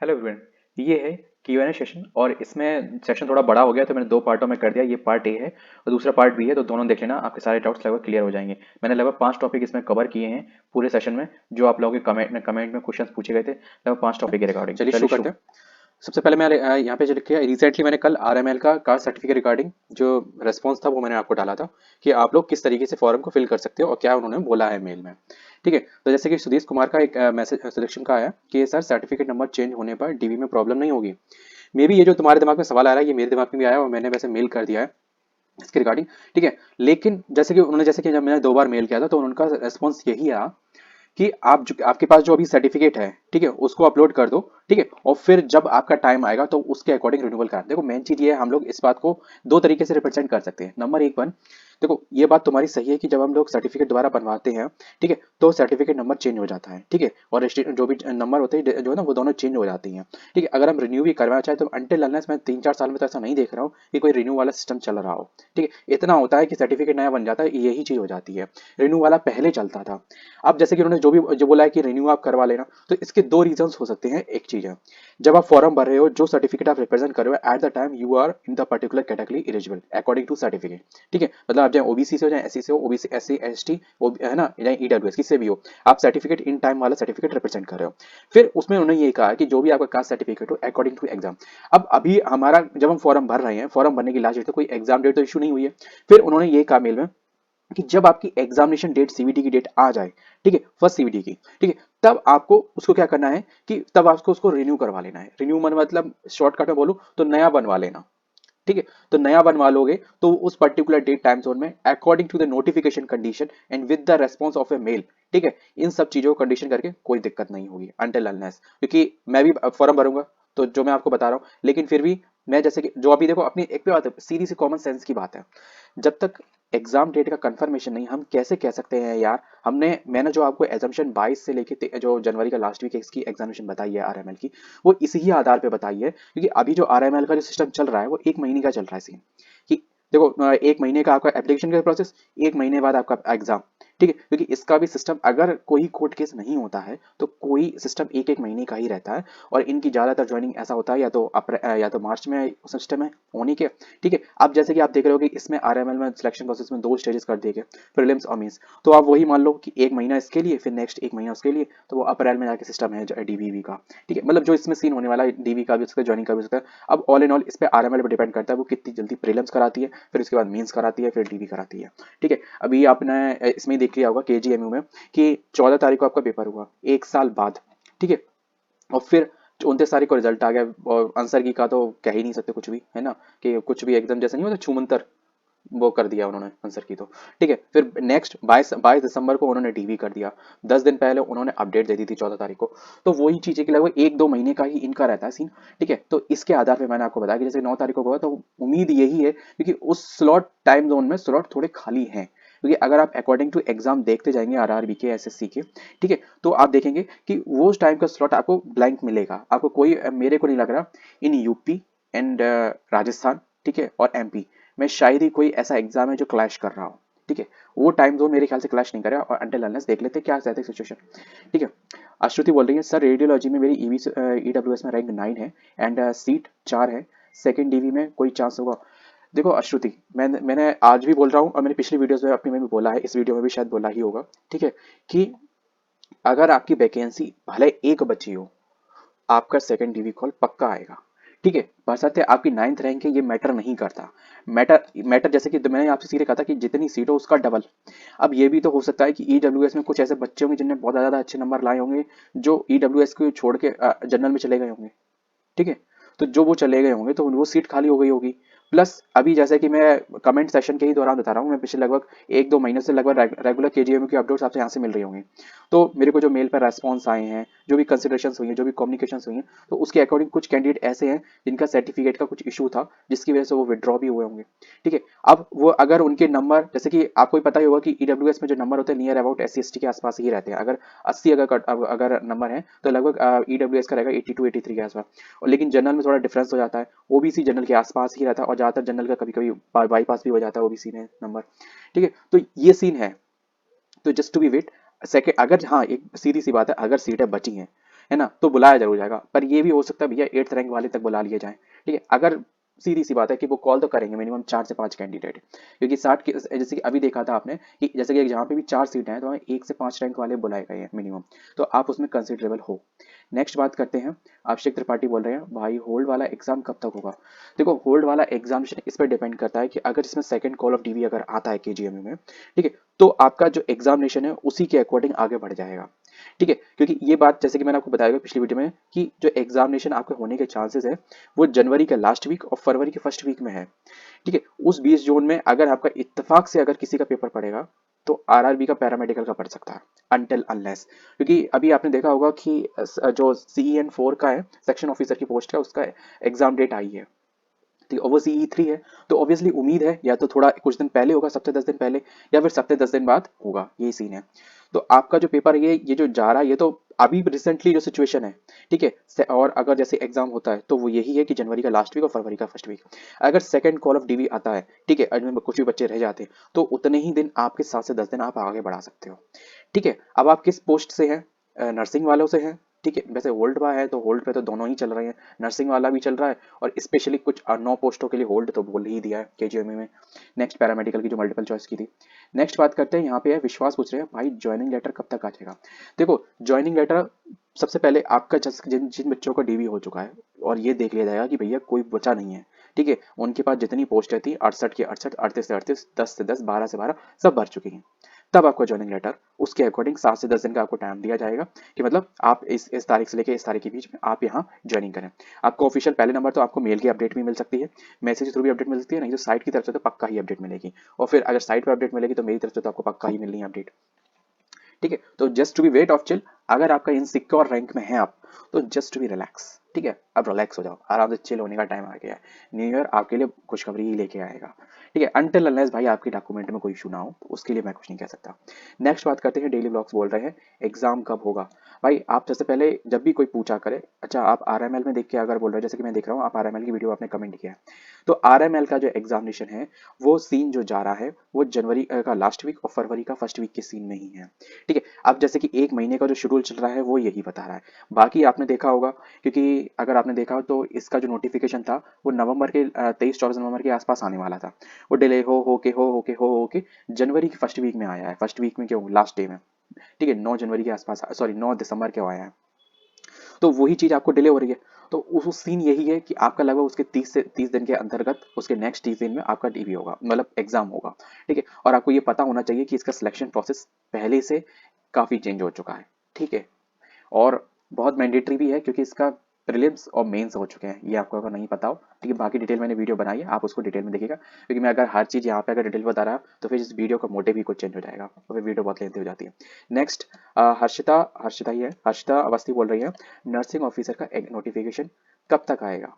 Hello everyone. ये है Q&A session और इसमें सेशन थोड़ा बड़ा हो गया तो मैंने दो पार्टों में कर दिया। ये पार्ट ए है और दूसरा पार्ट बी है, तो दोनों देख लेना, आपके सारे डाउट्स लगभग क्लियर हो जाएंगे। मैंने लगभग 5 टॉपिक इसमें कवर किए हैं पूरे सेशन में, जो आप लोगों के कमेंट में क्वेश्चंस पूछे गए थे, लगभग 5 टॉपिक के रिगार्डिंग। चलिए चलिए शुरू करते शुरू। हैं। सबसे पहले मैं यहाँ पे जो लिखा है, रिसेंटली मैंने कल आरएमएल का कास्ट सर्टिफिकेट रिगार्डिंग जो रेस्पॉन्स था वो मैंने आपको डाला था कि आप लोग किस तरीके से फॉर्म को फिल कर सकते हो और क्या उन्होंने बोला है मेल में। ठीक है, तो जैसे कि सुदेश कुमार का एक मैसेज सिलेक्शन का आया कि सर सर्टिफिकेट नंबर चेंज होने पर डीवी में प्रॉब्लम नहीं होगी। मे बी ये जो तुम्हारे दिमाग में सवाल आ रहा है ये मेरे दिमाग में भी आया और मैंने वैसे मेल कर दिया है इसके रिगार्डिंग। ठीक है, लेकिन जैसे कि जब मैंने 2 बार मेल किया था तो उनका रेस्पॉन्स यही रहा कि आपके पास जो अभी सर्टिफिकेट है, ठीक है, उसको अपलोड कर दो। ठीक है, और फिर जब आपका टाइम आएगा तो उसके अकॉर्डिंग रिन्यूअल करा। देखो मेन चीज ये है, हम लोग इस बात को दो तरीके से रिप्रेजेंट कर सकते हैं। नंबर एक वन, देखो ये बात तुम्हारी सही है कि जब हम लोग सर्टिफिकेट दोबारा बनवाते हैं, ठीक है, तो सर्टिफिकेट नंबर चेंज हो जाता है। ठीक है, और जो भी नंबर होते हैं जो है ना वो दोनों चेंज हो जाती हैं। ठीक है, अगर हम रिन्यू भी करवाना चाहे तो अनटिल अनलेस मैं 3-4 साल में तो ऐसा नहीं देख रहा हूँ कि कोई रिन्यू वाला सिस्टम चल रहा हो। ठीक है, इतना होता है कि सर्टिफिकेट नया बन जाता है, यही चीज हो जाती है। रिन्यू वाला पहले चलता था। अब जैसे कि उन्होंने जो बोला है कि रिन्यू आप करवा लेना, तो इसके दो रीजंस हो सकते हैं। एक चीज है, जब आप फॉर्म भर रहे हो, जो सर्टिफिकेट आप रिप्रेजेंट कर रहे हो at the time you are in the particular category eligible according to certificate. ठीक है, मतलब आप चाहे ओबीसी से हो, चाहे एससी से हो, ओबीसी एससी एसटी है ना, या ईडब्ल्यूएस किसी से भी हो, आप सर्टिफिकेट इन टाइम वाला सर्टिफिकेट रिप्रेजेंट कर रहे हो। फिर उसमें उन्होंने ये कहा कि जो भी आपका कास्ट सर्टिफिकेट हो अकॉर्डिंग टू एग्जाम। अब अभी हमारा जब हम फॉर्म भर रहे हैं, फॉर्म भरने की लास्ट डेट, तो कोई एग्जाम डेट तो इशू नहीं हुई है। फिर उन्होंने ये कहा मेल में कि जब आपकी एग्जामिनेशन डेट सीवीटी की डेट आ जाए, ठीक है, फर्स्ट सीवीटी की, ठीक है, तब आपको उसको क्या करना है कि तब आपको उसको रिन्यू करवा लेना है। रिन्यू मतलब शॉर्टकट में बोलूं तो नया बनवा लेना। ठीक है, तो नया बनवा लोगे तो उस पर्टिकुलर डेट टाइम जोन में according to the notification condition and with the response of a mail, ठीक है, इन सब चीजों को कंडीशन करके कोई दिक्कत नहीं होगी अनटिल अनलेस, क्योंकि मैं भी फॉर्म भरूंगा तो जो मैं आपको बता रहा हूं, लेकिन फिर भी मैं जैसे कि जो अभी देखो अपनी एक पे बात है, सीधी सी कॉमन सेंस की बात है। जब तक एग्जाम डेट का कंफर्मेशन नहीं, हम कैसे कह सकते हैं यार। मैंने जो आपको एजम्पशन 22 से लेके जो जनवरी का लास्ट वीक इसकी एग्जामिनेशन बताई है आरएमएल की, वो इसी ही आधार पे बताई है, क्योंकि अभी जो आरएमएल का जो सिस्टम चल रहा है वो 1 महीने का चल रहा है सीन। कि देखो 1 महीने का आपका एप्लीकेशन का प्रोसेस, 1 महीने बाद आपका एग्जाम। ठीक है, क्योंकि इसका भी सिस्टम अगर कोई कोर्ट केस नहीं होता है तो कोई सिस्टम एक एक महीने का ही रहता है। और इनकी ज्यादातर ज्वाइनिंग ऐसा होता है या तो मार्च में सिस्टम है होने के। ठीक है, अब जैसे कि आप देख रहे हो कि इसमें आरएमएल में सिलेक्शन प्रोसेस में 2 स्टेजेस कर दिए गए, प्रीलिम्स और मेंस। तो आप वही मान लो कि 1 महीना इसके लिए, फिर नेक्स्ट 1 महीना उसके लिए, तो वो अप्रैल में जाके सिस्टम है डीवीवी का। ठीक है, मतलब जो इसमें सीन होने वाला है, डीवी का भी हो सकता है, ज्वाइनिंग का भी हो सकता है। अब ऑल इन ऑल इस पे आरएमएल पर डिपेंड करता है वो कितनी जल्दी प्रीलिम्स कराती है, फिर उसके बाद मेंस कराती है, फिर डीवी कराती है। ठीक है, अभी आपने इसमें ही देख लिया होगा केजीएमयू में कि 14 तारीख को आपका पेपर हुआ, 1 साल बाद। ठीक है, और फिर 29 तारीख को रिजल्ट आ गया। और आंसर की का तो कह ही नहीं सकते कुछ भी, है ना, कि कुछ भी एकदम जैसे नहीं होता छूमंतर, वो कर दिया उन्होंने आंसर की तो। ठीक है, फिर नेक्स्ट 22 दिसंबर को उन्होंने डीवी कर दिया। 10 दिन पहले उन्होंने अपडेट दे दी थी 14 तारीख को। तो वही चीज है कि लगभग 1-2 महीने का ही इनका रहता है सीन। ठीक है, तो इसके आधार पे मैंने आपको बताया कि जैसे 9 तारीख को हुआ, तो उम्मीद यही है क्योंकि उस स्लॉट टाइम जोन में स्लॉट थोड़े खाली हैं, क्योंकि अगर आप अकॉर्डिंग टू एग्जाम देखते जाएंगे आरआरबी के एसएससी के, ठीक है, तो आप देखेंगे कि वो टाइम का स्लॉट आपको ब्लैंक मिलेगा। आपको कोई मेरे को नहीं लग रहा इन यूपी एंड राजस्थान, ठीक है, और एमपी में शायद ही कोई ऐसा एग्जाम है जो क्लैश कर रहा हो। ठीक है, वो टाइम जोन मेरे ख्याल से क्लैश नहीं करेगा। और अंटिल अनलेस देख लेते क्या रहता है सिचुएशन। ठीक है, अश्रुति बोल रही है सर रेडियोलॉजी में मेरी ईडब्ल्यूएस में रैंक 9 है एंड सीट 4 है, सेकंड डीवी में कोई चांस होगा। देखो अश्रुति, मैंने आज भी बोल रहा हूँ और मैंने पिछली वीडियोस में अपनी में भी बोला है, इस वीडियो में भी शायद बोला ही होगा। ठीक है, कि अगर आपकी वैकेंसी भले एक बची हो, आपका सेकंड डीवी कॉल पक्का आएगा। ठीक है, बशर्ते आपकी 9th रैंक है, ये मैटर नहीं करता। मैटर मैटर जैसे कि मैंने आपसे सीधे कहा था कि जितनी सीट हो उसका डबल। अब ये भी तो हो सकता है कि ईडब्ल्यूएस में कुछ ऐसे बच्चे होंगे जिनने बहुत ज्यादा अच्छे नंबर लाए होंगे, जो ईडब्ल्यूएस को छोड़ के जनरल में चले गए होंगे। ठीक है, तो जो वो चले गए होंगे तो वो सीट खाली हो गई होगी। प्लस अभी जैसे कि मैं कमेंट सेशन के ही दौरान बता रहा हूँ, मैं पिछले लगभग 1-2 महीने से लगभग रेगुलर केजीएम की अपडेट्स आपसे यहाँ से मिल रही होंगी। तो मेरे को जो मेल पर रेस्पॉन्स आए हैं, जो भी कंसिडरेशन हुई है, जो भी कम्युनिकेशन हुई है, तो उसके अकॉर्डिंग कुछ कैंडिडेट ऐसे हैं जिनका सर्टिफिकेट का कुछ इशू था, जिसकी वजह से वो विड्रॉ भी हुए होंगे। ठीक है, अब वो अगर उनके नंबर, जैसे कि आपको ही पता ही होगा कि ईडब्ल्यूएस में जो नंबर होते हैं नियर अबाउट एससी एसटी के आसपास ही रहते हैं। अगर 80 अगर नंबर है तो लगभग ईडब्ल्यूएस का रहेगा 82-83 के आसपास। और लेकिन जनरल में थोड़ा डिफरेंस हो जाता है, ओबीसी जनरल के आसपास ही रहता है, और ज्यादातर जनरल का कभी कभी बाईपास भी हो जाता है ओबीसी में नंबर। ठीक है, तो ये सीन है। तो just to be wait second, अगर हाँ एक सीधी सी बात है, अगर सीटें बची हैं है ना, तो बुलाया जरूर जाएगा। पर ये भी हो सकता है भैया 8th रैंक वाले तक बुला लिए जाए, ठीक है। अगर सीधी सी बात है कि वो कॉल तो करेंगे मिनिमम 4 से 5 कैंडिडेट, क्योंकि 60 के जैसे कि अभी देखा था आपने कि जैसे कि जहाँ पे भी 4 सीटें हैं तो वहाँ 1 से 5 रैंक वाले बुलाए गए हैं मिनिमम, तो आप उसमें कंसिडरेबल हो। नेक्स्ट बात करते हैं, अभिषेक त्रिपाठी बोल रहे हैं भाई होल्ड वाला एग्जाम कब तक होगा। देखो होल्ड वाला एग्जाम इस पर डिपेंड करता है कि अगर इसमें सेकंड कॉल ऑफ डीवी अगर आता है केजीएमयू में, ठीक है, तो आपका जो एग्जामिनेशन है उसी के अकॉर्डिंग आगे बढ़ जाएगा, ठीक है। क्योंकि ये बात जैसे कि मैंने आपको बताया पिछली वीडियो में कि जो एग्जामिनेशन आपके होने के चांसेस है वो जनवरी के लास्ट वीक और फरवरी के फर्स्ट वीक में है, ठीक है। उस 20 जोन में अगर आपका इत्तेफाक से अगर किसी का पेपर पड़ेगा तो आरआरबी का पैरामेडिकल का पड़ सकता है, अनटिल अनलेस, क्योंकि अभी आपने देखा होगा कि जो CEN4 का है सेक्शन ऑफिसर की पोस्ट का उसका एग्जाम डेट आई है, ठीक है, और वो CE3 है। तो ऑब्वियसली उम्मीद है या तो थोड़ा कुछ दिन पहले होगा, 7 10 दिन पहले, या फिर 7 10 दिन बाद होगा, यही सीन है। तो आपका जो पेपर ये जो जा रहा है ये तो अभी रिसेंटली जो सिचुएशन है, ठीक है। और अगर जैसे एग्जाम होता है तो वो यही है कि जनवरी का लास्ट वीक और फरवरी का फर्स्ट वीक। अगर सेकंड कॉल ऑफ डीवी आता है, ठीक है, अगर कुछ भी बच्चे रह जाते हैं तो उतने ही दिन आपके 7 से 10 दिन आप आगे बढ़ा सकते हो, ठीक है। अब आप किस पोस्ट से हैं, नर्सिंग वालों से हैं, ठीक है। वैसे होल्ड बा है तो होल्ड पे तो दोनों ही चल रहे हैं, नर्सिंग वाला भी चल रहा है और स्पेशली कुछ 9 पोस्टों के लिए होल्ड तो बोल ही दिया है केजीएमयू में। नेक्स्ट पैरामेडिकल की जो मल्टीपल चॉइस की थी। नेक्स्ट बात करते हैं, यहाँ पे है विश्वास पूछ रहे हैं भाई ज्वाइनिंग लेटर कब तक आ जाएगा। देखो ज्वाइनिंग लेटर सबसे पहले आपका जिन जिन बच्चों का डीवी हो चुका है और ये देख लिया जाएगा कि भैया कोई बचा नहीं है, ठीक है, उनके पास जितनी पोस्टें थी 68 की 68, 38 से 38, 10 से 10, 12 से 12 सब भर चुकी हैं। तब आपको ज्वाइनिंग लेटर उसके अकॉर्डिंग 7 से 10 दिन का आपको टाइम दिया जाएगा कि मतलब आप इस तारीख से लेकर इस तारीख के बीच में आप यहाँ ज्वाइनिंग करें। आपको ऑफिशियल पहले नंबर तो आपको मेल की अपडेट भी मिल सकती है, मैसेज के थ्रू भी अपडेट मिल सकती है, नहीं तो साइट की तरफ से तो पक्का ही अपडेट मिलेगी, और फिर अगर साइट पर अपडेट मिलेगी तो मेरी तरफ से तो आपको पक्का ही मिलनी है अपडेट, ठीक है। तो just to be wait of chill, अगर आपका इन सिक्योर रैंक में है आप तो जस्ट टू बी रिलैक्स, ठीक है। अब रिलैक्स हो जाओ, आराम से चिल होने का टाइम आ गया है। न्यू ईयर आपके लिए खुशखबरी ही लेके आएगा, ठीक है, अनटिल अनलेस भाई आपके डॉक्यूमेंट में कोई इशू ना हो, उसके लिए मैं कुछ नहीं कह सकता। नेक्स्ट बात करते हैं, डेली ब्लॉग्स बोल रहे हैं एग्जाम कब होगा। भाई आप सबसे पहले जब भी कोई पूछा करे, अच्छा आप RML में देख के अगर बोल रहे हो, जैसे कि मैं देख रहा हूँ आप RML की वीडियो आपने कमेंट किया है, तो RML का जो एग्जामिनेशन है वो सीन जो जा रहा है वो जनवरी का लास्ट वीक और फरवरी का फर्स्ट वीक के सीन में ही है, ठीक है। अब जैसे कि एक महीने का जो शेड्यूल चल रहा है वो यही बता रहा है। बाकी आपने देखा होगा, क्योंकि अगर आपने देखा हो तो इसका जो नोटिफिकेशन था वो नवंबर के 23 24 नवंबर के आसपास आने वाला था, वो डिले हो के जनवरी की फर्स्ट वीक में आया है। फर्स्ट वीक में क्यों, लास्ट डे में, ठीक है, 9 जनवरी के आसपास, सॉरी 9 दिसंबर के आया है। तो वही चीज आपको डिले हो रही है। तो उस सीन यही है कि आपका लगभग उसके 30 से 30 दिन के अंतर्गत उसके नेक्स्ट 30 दिन में आपका डीवी होगा, मतलब एग्जाम होगा, ठीक है। और आपको ये पता होना चाहिए कि इसका सिलेक्शन प्रोसेस पहले से काफी चेंज हो चुका है, ठीक है। और बहुत मैंडेटरी भी है क्योंकि इसका प्रीलिम्स और मेंस हो चुके हैं, ये आपको अगर नहीं पता हो, ठीक है। बाकी डिटेल मैंने वीडियो बनाई है, आप उसको डिटेल में देखिएगा, क्योंकि मैं अगर हर चीज़ यहाँ पे अगर डिटेल बता रहा तो फिर इस वीडियो का मोटिव ही कुछ चेंज हो जाएगा और फिर वीडियो बहुत लेंथी हो जाती है। नेक्स्ट हर्षिता हर्षिता ही है, हर्षिता अवस्थी बोल रही है नर्सिंग ऑफिसर का एक नोटिफिकेशन कब तक आएगा,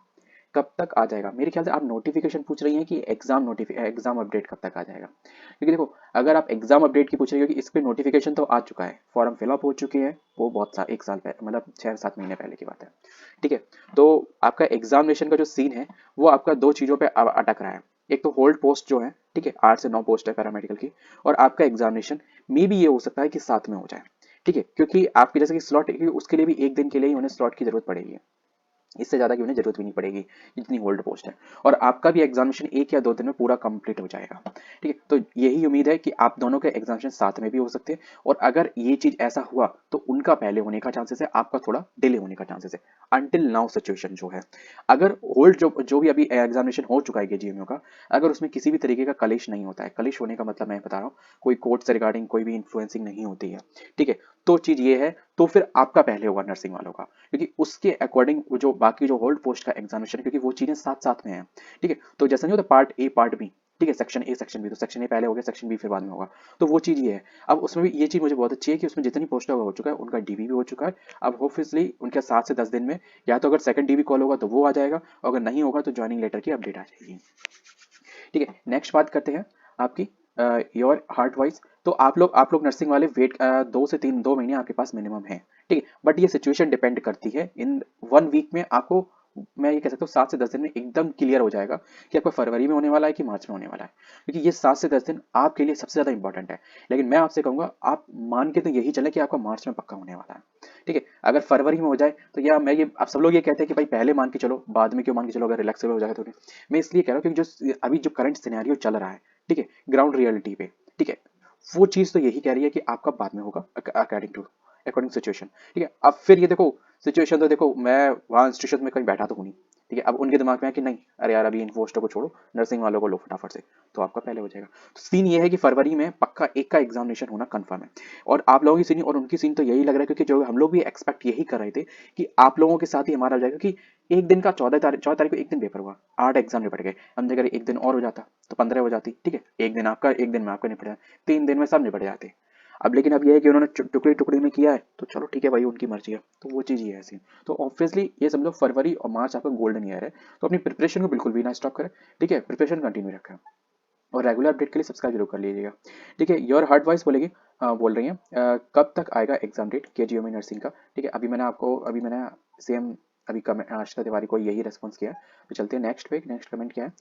कब तक आ जाएगा। मेरे ख्याल से आप नोटिफिकेशन पूछ रही हैं कि एग्जाम अपडेट कब तक आ जाएगा, क्योंकि देखो अगर आप एग्जाम अपडेट की पूछ रही हो कि इस पे नोटिफिकेशन तो आ चुका है, फॉर्म फिलअप हो चुके हैं, वो बहुत एक साल पहले, मतलब 6 7 महीने पहले की बात है, ठीक है। तो आपका एग्जामिनेशन का जो सीन है वो आपका दो चीज़ों पे अटक रहा है। एक तो होल्ड पोस्ट जो है, ठीक है, 8 से 9 पोस्ट है पैरामेडिकल की, और आपका एग्जामिनेशन मे भी ये हो सकता है कि साथ में हो जाए, ठीक है, क्योंकि आपकी जैसे कि स्लॉट उसके लिए भी एक दिन के लिए ही उन्हें स्लॉट की जरूरत पड़ेगी, इससे ज़्यादा की उन्हें जरूरत भी नहीं पड़ेगी जितनी होल्ड पोस्ट है। और आपका भी एग्जामिनेशन 1 या 2 दिन में पूरा कंप्लीट हो जाएगा, ठीक है। तो यही उम्मीद है कि आप दोनों के एग्जामिनेशन साथ में भी हो सकते हैं, और अगर ये चीज़ ऐसा हुआ तो उनका पहले होने का चांसेस है, आपका थोड़ा डिले होने का चांसेस है, अनटिल नाउ सिचुएशन जो है। अगर होल्ड जो भी अभी एग्जामिनेशन हो चुका है केजीएमयू का, अगर उसमें किसी भी तरीके का कलेश नहीं होता है, कलेश होने का मतलब मैं बता रहा हूँ कोई कोर्ट से रिगार्डिंग कोई भी इन्फ्लुएंसिंग नहीं होती है, ठीक है, तो चीज़ ये है, तो फिर आपका पहले होगा नर्सिंग वालों का, क्योंकि उसके अकॉर्डिंग जो बाकी जो होल्ड पोस्ट का एग्जामिनेशन है, क्योंकि वो चीजें साथ साथ में है, ठीक है। तो जैसा नहीं होता पार्ट ए पार्ट बी, ठीक है, सेक्शन ए सेक्शन बी, तो सेक्शन ए पहले हो गया, सेक्शन बी फिर बाद में होगा, तो वो चीज ये है। अब उसमें भी ये चीज मुझे बहुत अच्छी है कि उसमें जितनी पोस्ट हो चुका है उनका डीबी भी हो चुका है। अब होपफुली उनके 7 से 10 दिन में या तो अगर सेकंड डीबी कॉल होगा तो वो आ जाएगा, और अगर नहीं होगा तो ज्वाइनिंग लेटर की अपडेट आ जाएगी, ठीक है। नेक्स्ट बात करते हैं आपकी योर हार्ट वाइज। तो आप लोग नर्सिंग वाले वेट 2 से 3 2 महीने आपके पास मिनिमम है, ठीक है, बट ये सिचुएशन डिपेंड करती है इन 1 वीक में आपको मैं ये कह सकता हूँ 7 से 10 दिन में एकदम क्लियर हो जाएगा कि आपका फरवरी में होने वाला है कि मार्च में होने वाला है, क्योंकि ये 7 से 10 दिन आपके लिए सबसे ज़्यादा इंपॉर्टेंट है। लेकिन मैं आपसे कहूँगा आप मान के तो यही चले कि आपका मार्च में पक्का होने वाला है, ठीक है। अगर फरवरी में हो जाए तो या मैं ये, आप सब लोग ये कहते हैं कि भाई पहले मान के चलो, बाद में क्यों मान के चलो, अगर रिलैक्सेबल हो जाएगा तो नहीं। मैं इसलिए कह रहा हूँ क्योंकि जो अभी जो करंट सिनेरियो चल रहा है, ठीक है, ग्राउंड रियलिटी पे, ठीक है, वो चीज़ तो यही कह रही है कि आपका बाद में होगा अकॉर्डिंग सिचुएशन, ठीक है। अब फिर ये देखो सिचुएशन, तो देखो मैं वहाँ इंस्टीट्यूशन में कहीं बैठा तो हूँ नहीं, ठीक है। अब उनके दिमाग में है कि नहीं, अरे यार अभी इन पोस्टों को छोड़ो, नर्सिंग वालों को लो फटाफट से, तो आपका पहले हो जाएगा। तो सीन ये है कि फरवरी में पक्का एक का एग्जामिनेशन होना कंफर्म है। और आप लोगों की सीन और उनकी सीन तो यही लग रहा है, क्योंकि जो हम लोग भी एक्सपेक्ट यही कर रहे थे कि आप लोगों के साथ ही हमारा हो जाएगा, कि एक दिन का 14 तारीख को एक दिन पेपर हुआ, 8 एग्जाम निपट गए। हम अगर एक दिन और हो जाता तो 15 हो जाती, ठीक है। एक दिन आपका, एक दिन में आपका निपट जाता, 3 दिन में सब निपट जाते। अब लेकिन अब ये है कि उन्होंने टुकड़ी टुकड़ी में किया है, तो चलो ठीक है भाई, उनकी मर्जी है, तो वो चीज़ ये है ऐसी। तो ऑब्वियसली ये समझो फरवरी और मार्च आपका गोल्डन ईयर है, तो अपनी प्रिपरेशन को बिल्कुल भी ना स्टॉप करें, ठीक है, प्रिपरेशन कंटिन्यू रखें। और रेगुलर अपडेट के लिए सब्सक्राइब जरूर कर लीजिएगा, ठीक है। योर हार्ट वॉइस बोलेगी, बोल रही हैं कब तक आएगा एग्जाम डेट केजीएमई नर्सिंग का, ठीक है। अभी मैंने सेम अभी कमेंट आशिता तिवारी को यही रेस्पॉन्स किया है। तो चलते हैं नेक्स्ट पे। नेक्स्ट कमेंट क्या है,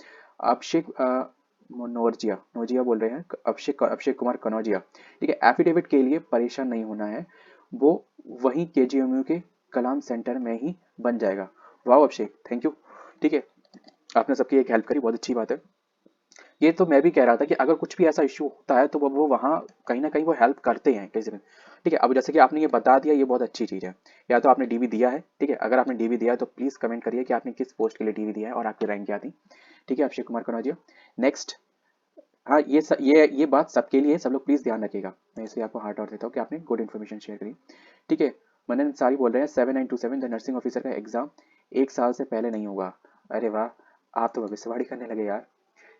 अभिषेक नोरजिया नोजिया बोल रहे हैं, अभिषेक कुमार कनौजिया, ठीक है। एफिडेविट के लिए परेशान नहीं होना है, वो वहीं केजीएमयू के कलाम सेंटर में ही बन जाएगा। वाह अभिषेक, थैंक यू, ठीक है। आपने सबकी एक हेल्प करी, बहुत अच्छी बात है। ये तो मैं भी कह रहा था कि अगर कुछ भी ऐसा इश्यू होता है तो वो वहाँ कहीं ना कहीं वो हेल्प करते हैं किसी में, ठीक है। अब जैसे कि आपने ये बता दिया, ये बहुत अच्छी चीज़ है। या तो आपने डीवी दिया है, ठीक है, अगर आपने डीवी दिया है तो प्लीज़ कमेंट करिए कि आपने किस पोस्ट के लिए डीवी दिया है और आपकी रैंक क्या थी, ठीक है। अभिषेक कुमार कनौजिया, नेक्स्ट। हाँ, ये बात सबके लिए है, सब लोग प्लीज़ ध्यान रखिएगा। मैं इसलिए आपको हार्ट आउट देता हूँ कि आपने गुड इन्फॉर्मेशन शेयर करी, ठीक है। मनन सारी बोल रहे हैं 7927 द नर्सिंग ऑफिसर का एग्जाम 1 साल से पहले नहीं होगा। अरे वाह, आप तो भविष्यवाणी करने लगे यार,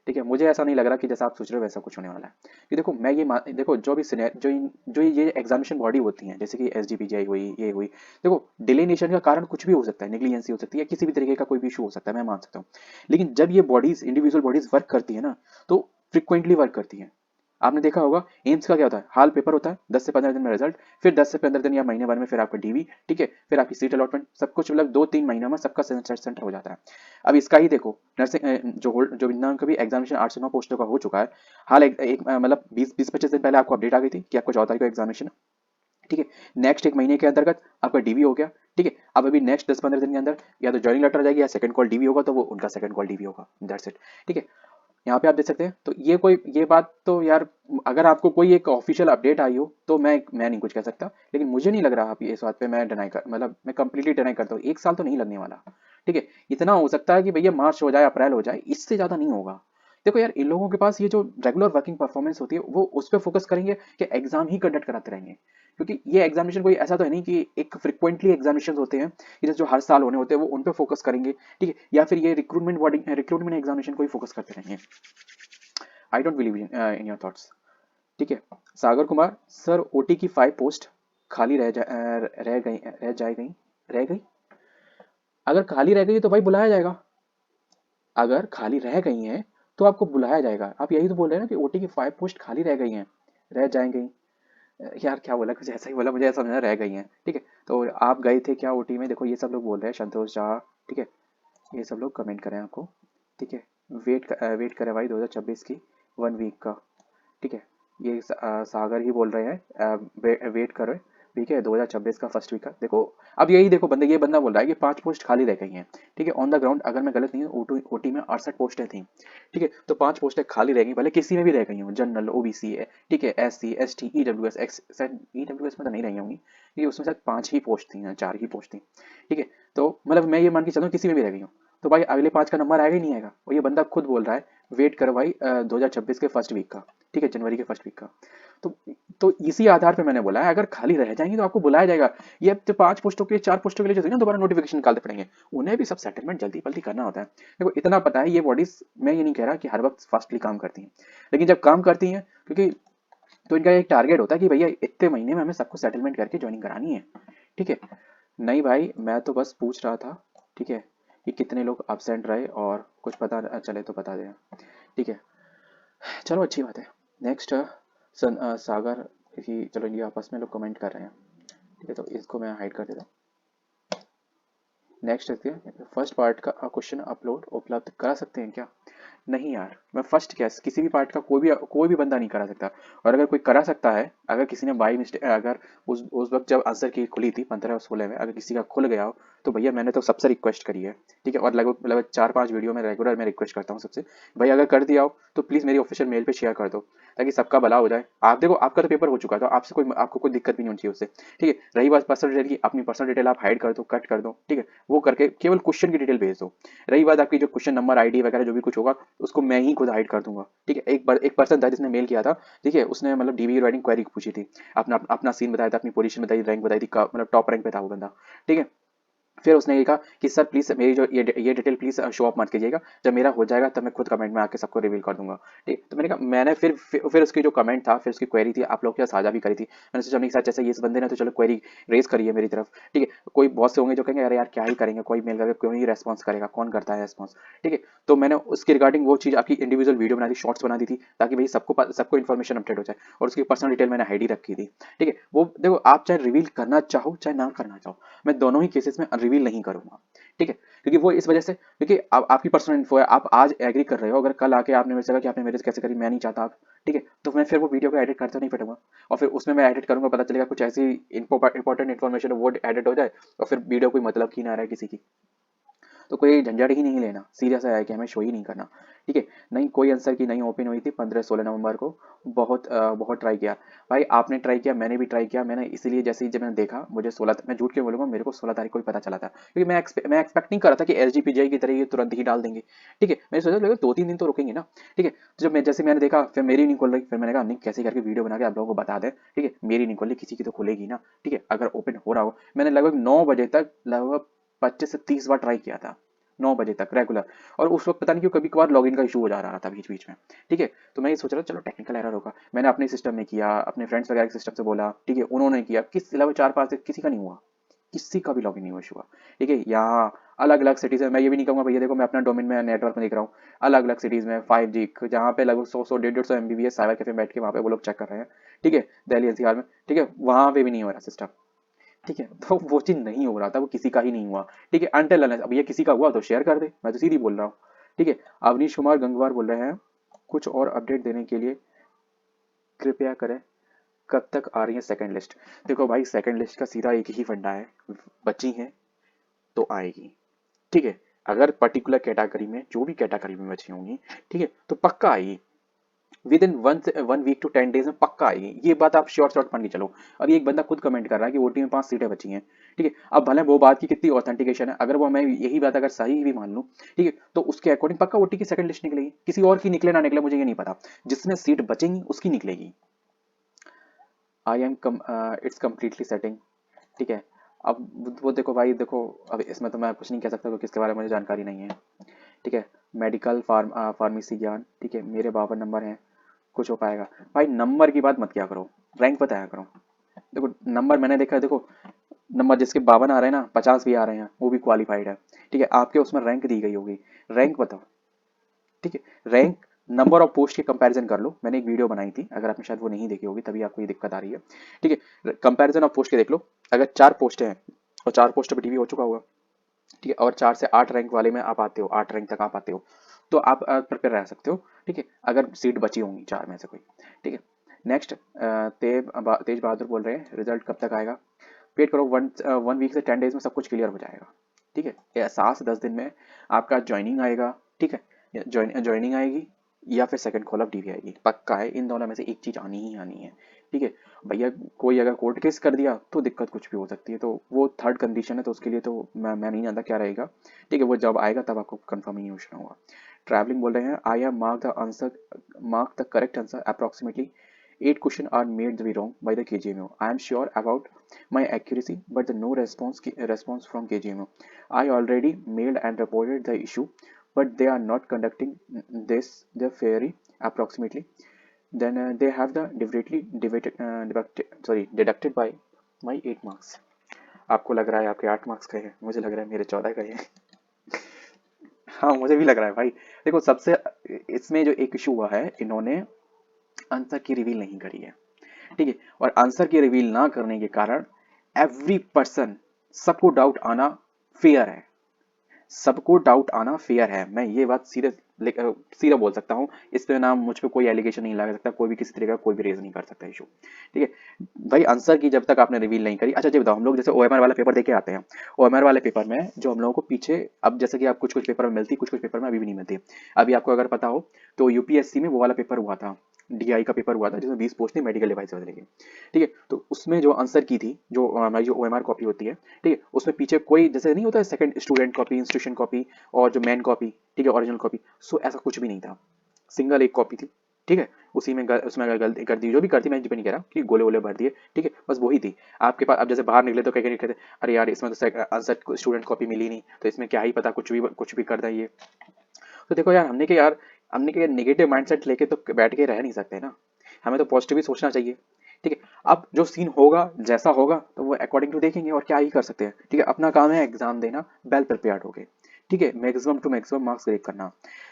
ठीक है। मुझे ऐसा नहीं लग रहा कि जैसा आप सोच रहे हो वैसा कुछ होने वाला है। कि देखो मैं देखो जो भी जो ये एग्जामिनेशन बॉडी होती हैं, जैसे कि एसजीपीजीआई हुई, ये हुई, देखो डिलेनेशन का कारण कुछ भी हो सकता है, नेग्लिजेंसी हो सकती है, किसी भी तरीके का कोई भी इशू हो सकता है, मैं मान सकता हूँ। लेकिन जब ये बॉडीज, इंडिविजुअल बॉडीज वर्क करती है ना, तो फ्रिक्वेंटली वर्क करती हैं। आपने देखा होगा एम्स का क्या होता है, हाल पेपर होता है, 10 से 15 दिन में रिजल्ट, फिर 10 से 15 दिन या महीने भर में फिर आपका डीवी, ठीक है, फिर आपकी सीट अलॉटमेंट, सब कुछ मतलब 2-3 महीनों में सबका सेंटर हो जाता है। अब इसका ही देखो, नर्सिंग जो इनका भी एग्जामिनेशन 8 से 9 पोस्टों का हो चुका है। हाल मतलब 20-25 दिन पहले आपको अपडेट आ गई थी कि आपको 14 तारीख को एग्जामिनेशन, ठीक है। नेक्स्ट एक महीने के अंतर्गत आपका डीवी हो गया, ठीक है। अब अभी नेक्स्ट 10-15 दिन के अंदर या तो ज्वाइनिंग लेटर आ जाएगी या सेकंड कॉल डीवी होगा, तो वो उनका सेकंड कॉल डीवी होगा, दैट्स इट, ठीक है। यहाँ पे आप देख सकते हैं। तो ये बात तो यार, अगर आपको कोई एक ऑफिशियल अपडेट आई हो तो मैं नहीं कुछ कह सकता, लेकिन मुझे नहीं लग रहा आप ये इस बात पे मैं डिनाई कर, मतलब मैं कंप्लीटली डिनाई करता हूँ, 1 साल तो नहीं लगने वाला, ठीक है। इतना हो सकता है कि भैया मार्च हो जाए, अप्रैल हो जाए, इससे ज्यादा नहीं होगा। देखो यार, इन लोगों के पास ये जो रेगुलर वर्किंग परफॉर्मेंस होती है वो उस पर फोकस करेंगे कि एग्जाम ही कंडक्ट कराते रहेंगे, क्योंकि ये एग्जामिनेशन कोई ऐसा तो है नहीं कि एक फ्रिक्वेंटली एग्जामिनेशन होते हैं, ये जो हर साल होने होते हैं वो उन पे फोकस करेंगे, ठीक है। या फिर ये रिक्रूटमेंट एग्जामिनेशन को ही फोकस करते रहेंगे। I don't believe in your thoughts, ठीक है। सागर कुमार सर, ओटी की 5 पोस्ट खाली रह गई। अगर खाली रह गई तो भाई बुलाया जाएगा, अगर खाली रह गई हैं तो आपको बुलाया जाएगा। आप यही तो बोल रहे हैं ना कि ओटी की 5 पोस्ट खाली रह गई हैं, रह जाएंगी। यार क्या बोला, कुछ ऐसा ही बोला, मुझे ऐसा समझा रह गई हैं, ठीक है। तो आप गए थे क्या ओटी में, देखो ये सब लोग बोल रहे हैं, संतोष झा, ठीक है, ये सब लोग कमेंट करें आपको, ठीक है। वेट करें भाई 2026 की 1 वीक का, ठीक है। ये सागर ही बोल रहे हैं वेट करो, ठीक है, 2026 का फर्स्ट वीक का। देखो अब यही देखो, ये बंदा बोल रहा है कि 5 पोस्ट खाली रह गई हैं, ठीक है। ऑन द ग्राउंड अगर मैं गलत नहीं हूँ, ओटी में 68 पोस्टें थी, ठीक है। तो 5 पोस्टें खाली रह गई, भले किसी में भी रह गई हूँ, जनरल, ओबीसी है, ठीक है, एससी एसटी ईडब्ल्यूएस एक्स, शायद ईडब्ल्यूएस में तो नहीं रही होंगी, क्योंकि उसमें शायद 5 ही पोस्ट थी या 4 ही पोस्ट थी, ठीक है। तो मतलब मैं ये मान के चलूँ किसी में भी रह गई हूँ, तो भाई अगले 5 का नंबर आएगा ही नहीं आएगा। और ये बंदा खुद बोल रहा है वेट करो भाई 2026 के फर्स्ट वीक का, ठीक है, जनवरी के फर्स्ट वीक का। तो तो इसी आधार पे मैंने बोला है, अगर खाली रह जाएंगे तो आपको बुलाया जाएगा। ये अब जो 5 पोस्टों के 4 पोस्टों के लिए जो है ना, दोबारा नोटिफिकेशन निकालते पड़ेंगे, उन्हें भी सब सेटलमेंट जल्दी जल्दी करना होता है। देखो इतना पता है, ये बॉडीज, मैं ये नहीं कह रहा कि हर वक्त फास्टली काम करती हैं, लेकिन जब काम करती हैं, क्योंकि तो इनका एक टारगेट होता है कि भैया इतने महीने में हमें सबको सेटलमेंट करके ज्वाइनिंग करानी है, ठीक है। नहीं भाई, मैं तो बस पूछ रहा था, ठीक है, कि कितने लोग absent रहे, और कुछ पता चले तो बता दें, ठीक है। चलो अच्छी बात है। नेक्स्ट सागर की, चलो ये आपस में लोग कमेंट कर रहे हैं, ठीक है, तो इसको मैं हाइड कर देता हूँ। नेक्स्ट देखते हैं, फर्स्ट पार्ट का क्वेश्चन अपलोड उपलब्ध करा सकते हैं क्या? नहीं यार, मैं फर्स्ट क्या किसी भी पार्ट का कोई भी बंदा नहीं करा सकता। और अगर कोई करा सकता है, अगर किसी ने बाई मिस्टेक, अगर उस वक्त जब आंसर की खुली थी 15 और 16 में, अगर किसी का खुल गया हो तो भैया मैंने तो सबसे रिक्वेस्ट करी है, ठीक है, और लगभग लगभग 4-5 वीडियो में रेगुलर मैं रिक्वेस्ट करता हूँ सबसे, भाई अगर कर दिया हो तो प्लीज़ मेरी ऑफिशियल मेल पे शेयर कर दो, ताकि सबका भला हो जाए। आप देखो, आपका तो पेपर हो चुका है, तो आपको कोई दिक्कत भी नहीं होनी चाहिए उससे, ठीक है। रही बात पर्सनल डिटेल की, अपनी पर्सनल डिटेल आप हाइड कर दो, कट कर दो, ठीक है, वो करके केवल क्वेश्चन की डिटेल भेज दो। रही बात आपकी जो क्वेश्चन नंबर, आईडी वगैरह जो भी कुछ होगा, उसको मैं ही खुद हाइड कर दूंगा, ठीक है। एक पर्सन था जिसने मेल किया था, ठीक है, उसने मतलब डीबी राइटिंग क्वेरी पूछी थी, अपना अपना सीन बताया था, अपनी पोजीशन बताई, रैंक बताई थी, मतलब टॉप रैंक पे था वो बंदा, ठीक है। फिर उसने ये कहा कि सर प्लीज मेरी जो ये डिटेल प्लीज शो अप मत कीजिएगा, जब मेरा हो जाएगा तब मैं खुद कमेंट में आके सबको रिवील कर दूंगा, ठीक। तो मैंने कहा, मैंने फिर उसकी जो कमेंट था, फिर उसकी क्वेरी थी, आप लोग के साथ साझा भी करी थी। मैंने सोचा नहीं सर, जैसे ये इस बंदे ने तो चलो क्वेरी रेज करी है मेरी तरफ, ठीक है। कोई बहुत से होंगे जो कहेंगे अरे यार क्या ही करेंगे, कोई मेल करके क्यों ही रेस्पॉन्स करेगा, कौन करता है रेस्पॉन्स, ठीक है। तो मैंने उसके रिगार्डिंग वो चीज़ आपकी इंडिविजुअल वीडियो बना दी, शॉर्ट्स बना दी थी, ताकि भाई सबको इन्फॉर्मेशन अपडेट हो जाए। और उसकी पर्सनल डिटेल मैंने हाइड ही रखी थी, ठीक है। वो देखो, आप चाहे रिवील करना चाहो चाहे ना करना चाहो, मैं दोनों ही केसेस में रिवील नहीं करूंगा, ठीक है। क्योंकि वो इस वजह से, क्योंकि आपकी पर्सनल इन्फो है, आप आज एग्री कर रहे हो, अगर कल आके आपने मेरे से कहा कि आपने मेरे से कैसे करी, मैं नहीं चाहता आप, ठीक है, तो मैं फिर वो वीडियो को एडिट करते नहीं फिटूंगा। और फिर उसमें मैं एडिट करूंगा, पता चलेगा कुछ ऐसी इंपॉर्टेंट इन्फॉर्मेशन वो एडिट हो जाए, और फिर वीडियो कोई मतलब की ना रहे किसी की। तो कोई झंझट ही नहीं लेना, सीरियस है कि हमें शो ही नहीं करना, ठीक है। नहीं, कोई आंसर की नहीं ओपन हुई थी 15-16 नवंबर को। बहुत ट्राई किया भाई, आपने ट्राई किया, मैंने भी ट्राई किया। मैंने इसीलिए जैसे ही जब मैंने देखा, मुझे 16, मैं झूठ क्यों बोलूंगा, मेरे को 16 तारीख को ही पता चला था, क्योंकि मैं एक्सपेक्ट नहीं कर रहा था कि एसजीपीजीआई की तरह ये तुरंत ही डाल देंगे, ठीक है। मैंने सोचा लगा 2-3 दिन तो रुकेंगे ना, ठीक है। तो जब जैसे मैंने देखा, फिर मेरी नहीं खुल रही, फिर मैंने कहा नहीं, कैसे करके वीडियो बना के आप लोगों को बता दें, ठीक है, मेरी नहीं खुल रही, किसी की तो खुलेगी ना, ठीक है, अगर ओपन हो रहा हो। मैंने लगभग 9 बजे तक लगभग 25 से 30 बार ट्राई किया था, 9 बजे तक रेगुलर। और उस वक्त पता नहीं क्यों कभी कभार लॉगिन का इशू हो जा रहा था बीच बीच में, ठीक है। तो मैं ये सोच रहा था चलो टेक्निकल एरर होगा, मैंने अपने सिस्टम में किया, अपने फ्रेंड्स वगैरह के सिस्टम से बोला, ठीक है, उन्होंने किया, किस अलावा 4-5 से किसी का नहीं हुआ, किसी का भी लॉगिन नहीं हुआ इशू हुआ, ठीक है। यहाँ अलग अलग सिटीज में, मैं ये भी नहीं कहूँगा भैया देखो मैं अपना डोमेन में नेटवर्क में देख रहा हूँ, अलग अलग सिटीज में 5G जहाँ पे लगभग 100 150 MBPS साइबर कैफे बैठ के वहाँ पे वो लोग चेक कर रहे हैं, ठीक है, दिल्ली एनसीआर में, ठीक है, वहाँ पे भी नहीं हो रहा सिस्टम, ठीक है। तो वो चीज नहीं हो रहा था, वो किसी का ही नहीं हुआ, ठीक है, अनटिल अनलेस अब ये किसी का हुआ तो शेयर कर दे, मैं तो सीधी बोल रहा हूँ, ठीक है। अवनीश कुमार गंगवार बोल रहे हैं, कुछ और अपडेट देने के लिए कृपया करें, कब तक आ रही है सेकंड लिस्ट? देखो भाई, सेकंड लिस्ट का सीधा एक ही फंडा है, बची है तो आएगी, ठीक है। अगर पर्टिकुलर कैटेगरी में, जो भी कैटेगरी में बची होंगी, ठीक है, तो पक्का आएगी, within 1 week to 10 days में पक्का आएगी, ये बात आप श्योर शॉर्ट मान के चलो। अभी एक बंदा खुद कमेंट कर रहा है कि ओटी में 5 सीटें बची हैं, ठीक है। अब भले वो बात की कितनी ऑथेंटिकेशन है, अगर वो मैं यही बात अगर सही भी मान लूं, ठीक है, तो उसके अकॉर्डिंग पक्का ओटी की सेकंड लिस्ट निकलेगी, किसी और की निकले ना निकले मुझे ये नहीं पता, जिसमें सीट बचेंगी उसकी निकलेगी। I am it's completely setting, ठीक है। अब वो देखो भाई, देखो अब इसमें तो मैं कुछ नहीं कह सकता क्योंकि इसके बारे में मुझे जानकारी नहीं है, ठीक है। मेडिकल फार्मेसी ज्ञान, ठीक है, मेरे 52 नंबर हैं, कुछ हो पाएगा भाई, नंबर की बात मत किया करो, रैंक बताया करो। देखो नंबर मैंने देखा है, देखो नंबर जिसके 52 आ रहे हैं ना, 50 भी आ रहे हैं, वो भी क्वालिफाइड है, ठीक है, आपके उसमें रैंक दी गई होगी, रैंक बताओ, ठीक है। रैंक नंबर ऑफ पोस्ट के कंपैरिजन कर लो, मैंने एक वीडियो बनाई थी, अगर आपने शायद वो नहीं देखी होगी तभी आपको ये दिक्कत आ रही है, ठीक है। कंपैरिजन ऑफ पोस्ट के देख लो, अगर 4 पोस्टें हैं और 4 पोस्ट पे टीवी हो चुका होगा, ठीक है, और 4 से 8 रैंक वाले में आप आते हो, 8 रैंक तक आप आते हो, तो आप प्रिपेयर रह सकते हो, ठीक है, अगर सीट बची होंगी 4 में से कोई, ठीक है। नेक्स्ट तेज बहादुर बोल रहे हैं रिजल्ट कब तक आएगा? वेट करो, 1 वीक से 10 डेज में सब कुछ क्लियर हो जाएगा, ठीक है, या 7 से 10 दिन में आपका ज्वाइनिंग आएगा, ठीक है, ज्वाइनिंग आएगी या फिर सेकंड कॉल ऑफ ड्यूटी आएगी, पक्का है, इन दोनों में से एक चीज आनी ही आनी है, ठीक है। भैया कोई अगर कोर्ट केस कर दिया तो दिक्कत कुछ भी हो सकती है, तो वो थर्ड कंडीशन है, तो उसके लिए तो मैं नहीं जानता क्या रहेगा, ठीक है, वो जब आएगा तब आपको कंफर्मेशन होगा। ट्रैवलिंग बोल रहे हैं, I have mark the correct answer approximately 8 questions are made to be wrong by the KGMO. I am sure about my accuracy, but the no response from KGMO. I already mailed and reported the issue, but they are not conducting this the fairy approximately. Then they have the deducted by my 8 marks. आपको लग रहा है आपके 8 marks गए हैं, मुझे लग रहा है मेरे 14 गए हैं। हाँ मुझे भी लग रहा है भाई। देखो सबसे इसमें जो एक इशू हुआ है, इन्होंने आंसर की रिवील नहीं करी है, ठीक है, और आंसर की रिवील ना करने के कारण एवरी पर्सन, सबको डाउट आना फेयर है, सबको डाउट आना फेयर है, मैं ये बात सीधे सीधे बोल सकता हूँ। इस पे ना मुझ पे कोई एलिगेशन नहीं लगा सकता, कोई भी किसी तरीके का कोई भी रेज नहीं कर सकता इशू। ठीक है भाई, आंसर की जब तक आपने रिवील नहीं करी। अच्छा ये बताओ, हम लोग जैसे ओएमआर वाला पेपर देके आते हैं, ओएमआर वाले पेपर में जो हम लोगों को पीछे, अब जैसे कि आप कुछ कुछ पेपर में मिलती, कुछ कुछ पेपर में अभी भी नहीं मिलती। अभी आपको अगर पता हो तो यूपीएससी में वो वाला पेपर हुआ था, डीआई का पेपर हुआ था, जिसमें 20 पोस्ट थी मेडिकल डिवाइस वाले की। ठीक है, तो उसमें जो आंसर की थी, जो हमारी जो ओएमआर कॉपी होती है, ठीक है, उसमें पीछे कोई जैसे नहीं होता है second student copy, institution copy और जो मेन कॉपी, ठीक है, ओरिजिनल कॉपी, सो ऐसा कुछ भी नहीं था, सिंगल एक कॉपी थी। ठीक है, उसी में उसमें अगर गलती कर दी, जो भी करती, मैं नहीं कह रहा कि गोले वोले भर दिए, ठीक है, बस वही थी आपके पास। अब जैसे बाहर निकले तो कहीं कहीं कहते अरे यार इसमें तो आंसर स्टूडेंट कॉपी मिली नहीं, तो इसमें क्या ही पता, कुछ भी कर दें ये। तो देखो यार, हमने के नेगेटिव माइंडसेट लेके तो बैठ के रह नहीं सकते ना, हमें तो पॉजिटिव ही सोचना चाहिए। ठीक है, अब जो सीन होगा जैसा होगा तो वो अकॉर्डिंग टू देखेंगे, और क्या ही कर सकते हैं। ठीक है, अपना काम है एग्जाम देना, वेल प्रिपेयर्ड हो गए। ठीक है, maximum to maximum marks grade करना।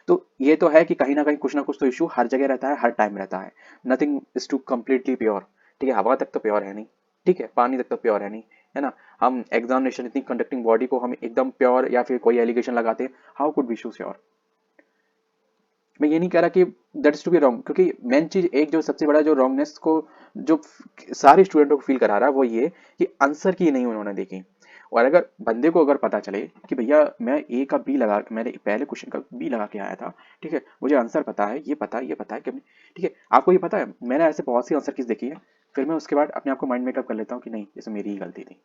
तो ये तो है कि कहीं ना कुछ तो इशू हर जगह रहता है, हर टाइम रहता है। Nothing is too completely pure. ठीक है, हवा तक तो प्योर है नहीं, ठीक है, पानी तक तो प्योर है नहीं, है ना। हम एग्जामिनेशन इतनी कंडक्टिंग बॉडी को हम एकदम प्योर या फिर कोई एलिगेशन लगाते हैं, हाउ कुड बी श्योर। मैं ये नहीं कह रहा कि दैट्स टू बी रॉन्ग, क्योंकि मेन चीज एक जो सबसे बड़ा जो रॉन्गनेस को जो सारे स्टूडेंटों को फील करा रहा है वो ये कि आंसर की नहीं उन्होंने देखी। और अगर बंदे को अगर पता चले कि भैया मैं ए का बी लगा, मैंने पहले क्वेश्चन का बी लगा के आया था, ठीक है, मुझे आंसर पता है, ये पता है कि ठीक है, आपको ये पता है, मैंने ऐसे बहुत सी आंसर कीज देखी है, फिर मैं उसके बाद अपने आप को माइंड मेकअप कर लेता हूँ कि नहीं, जैसे मेरी ही गलती थी।